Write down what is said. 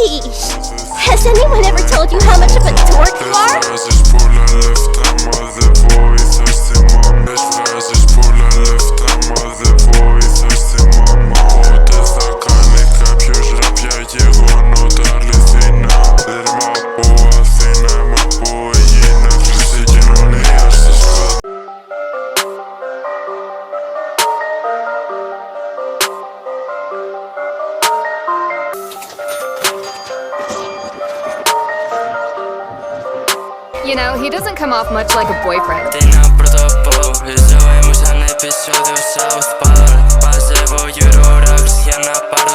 Sheesh. Has anyone ever told you how much of a dork you are? You know, he doesn't come off much like a boyfriend. Ζωέμουν σαν επεισόδιο South Park. Μαζεύω Euroraps για να πάρω